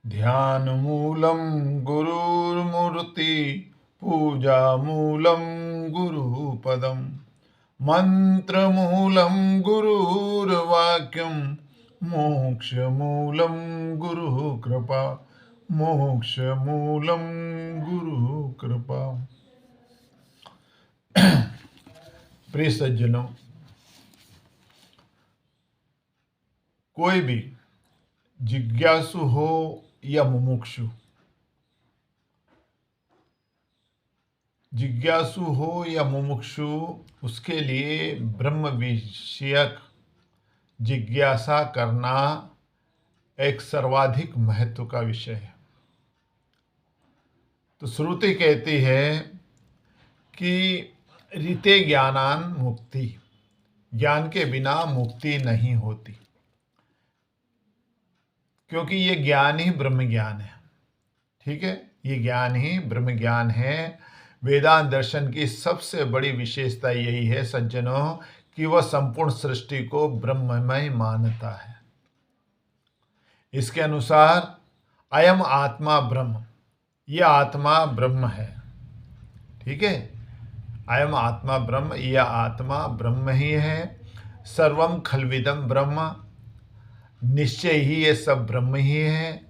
ध्यानमूलं गुरुर्मूर्ति पूजामूलं गुरुपदं मन्त्रमूलं गुरुर्वाक्यं मोक्षमूलं गुरुः कृपा मोक्षमूलं गुरुः कृपा। प्रिय सज्जनों, कोई भी जिज्ञासु हो या मुमुक्षु, जिज्ञासु हो या मुमुक्षु, उसके लिए ब्रह्म विषयक जिज्ञासा करना एक सर्वाधिक महत्व का विषय है। तो श्रुति कहती है कि रीते ज्ञानान मुक्ति, ज्ञान के बिना मुक्ति नहीं होती, क्योंकि ये ज्ञान ही ब्रह्म ज्ञान है। ठीक है, ये ज्ञान ही ब्रह्म ज्ञान है। वेदांत दर्शन की सबसे बड़ी विशेषता यही है सज्जनों, कि वह संपूर्ण सृष्टि को ब्रह्ममय मानता है। इसके अनुसार अयम आत्मा ब्रह्म, यह आत्मा ब्रह्म है। ठीक है, अयम आत्मा ब्रह्म, यह आत्मा ब्रह्म ही है। सर्वम खलविदम ब्रह्म, निश्चय ही ये सब ब्रह्म ही है।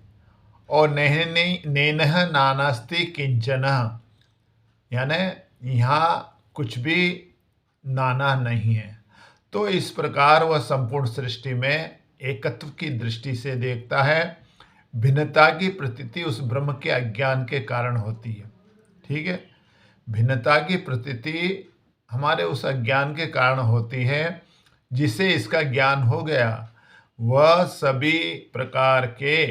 और नेनह नानास्ति किंचन, यानी यहाँ कुछ भी नाना नहीं है। तो इस प्रकार वह संपूर्ण सृष्टि में एकत्व की दृष्टि से देखता है। भिन्नता की प्रतीति उस ब्रह्म के अज्ञान के कारण होती है। ठीक है, भिन्नता की प्रतीति हमारे उस अज्ञान के कारण होती है। जिसे इसका ज्ञान हो गया वह सभी प्रकार के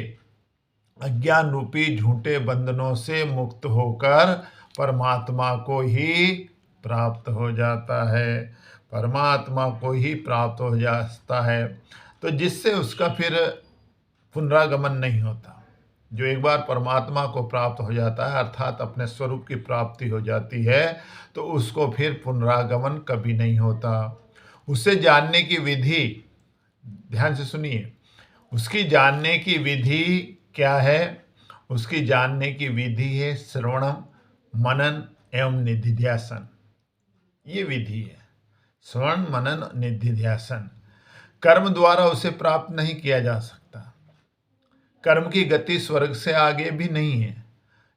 अज्ञान रूपी झूठे बंधनों से मुक्त होकर परमात्मा को ही प्राप्त हो जाता है, परमात्मा को ही प्राप्त हो जाता है। तो जिससे उसका फिर पुनरागमन नहीं होता। जो एक बार परमात्मा को प्राप्त हो जाता है, अर्थात अपने स्वरूप की प्राप्ति हो जाती है, तो उसको फिर पुनरागमन कभी नहीं होता। उसे जानने की विधि, ध्यान से सुनिए, उसकी जानने की विधि क्या है? उसकी जानने की विधि है श्रवणम, मनन एवं निधिध्यासन। ये विधि है, श्रवण मनन निधिध्यासन। कर्म द्वारा उसे प्राप्त नहीं किया जा सकता। कर्म की गति स्वर्ग से आगे भी नहीं है,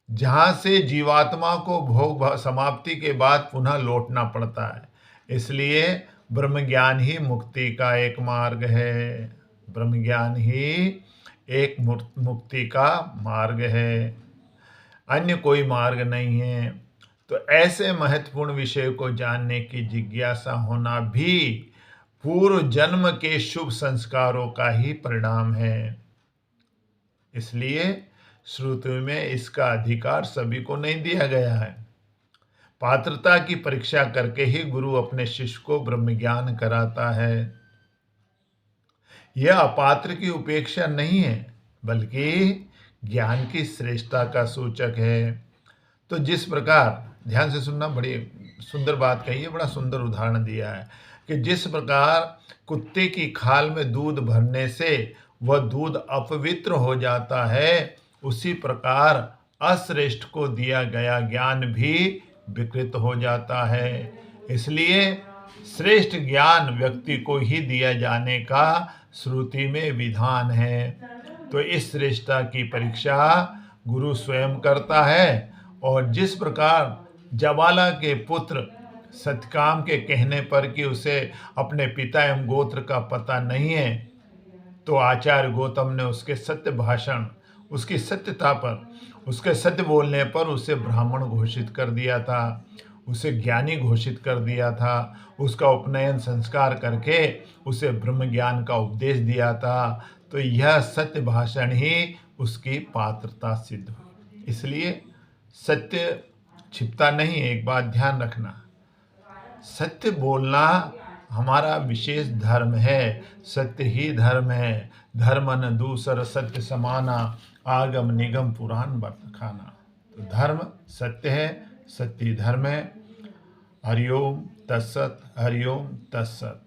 जहाँ से जीवात्मा को भोग समाप्ति के बाद पुनः लौटना पड़ता है। इसलिए ब्रह्म ज्ञान ही मुक्ति का एक मार्ग है। ब्रह्म ज्ञान ही एक मुक्ति का मार्ग है, अन्य कोई मार्ग नहीं है। तो ऐसे महत्वपूर्ण विषय को जानने की जिज्ञासा होना भी पूर्व जन्म के शुभ संस्कारों का ही परिणाम है। इसलिए श्रुति में इसका अधिकार सभी को नहीं दिया गया है। पात्रता की परीक्षा करके ही गुरु अपने शिष्य को ब्रह्म ज्ञान कराता है। यह अपात्र की उपेक्षा नहीं है, बल्कि ज्ञान की श्रेष्ठता का सूचक है। तो जिस प्रकार, ध्यान से सुनना, बड़ी सुंदर बात कही है, बड़ा सुंदर उदाहरण दिया है कि जिस प्रकार कुत्ते की खाल में दूध भरने से वह दूध अपवित्र हो जाता है, उसी प्रकार अश्रेष्ठ को दिया गया ज्ञान भी विकृत हो जाता है। इसलिए श्रेष्ठ ज्ञान व्यक्ति को ही दिया जाने का श्रुति में विधान है। तो इस श्रेष्ठता की परीक्षा गुरु स्वयं करता है। और जिस प्रकार जवाला के पुत्र सत्यकाम के कहने पर कि उसे अपने पिता एवं गोत्र का पता नहीं है, तो आचार्य गौतम ने उसके सत्य भाषण, उसकी सत्यता पर, उसके सत्य बोलने पर उसे ब्राह्मण घोषित कर दिया था, उसे ज्ञानी घोषित कर दिया था, उसका उपनयन संस्कार करके उसे ब्रह्म ज्ञान का उपदेश दिया था। तो यह सत्य भाषण ही उसकी पात्रता सिद्ध हुई। इसलिए सत्य छिपता नहीं है। एक बात ध्यान रखना, सत्य बोलना हमारा विशेष धर्म है। सत्य ही धर्म है। धर्म न दूसर सत्य समाना, आगम निगम पुराण वर्त खाना। तो धर्म सत्य है, सत्य धर्म है। हरिओम तत्सत, हरिओम तत्सत।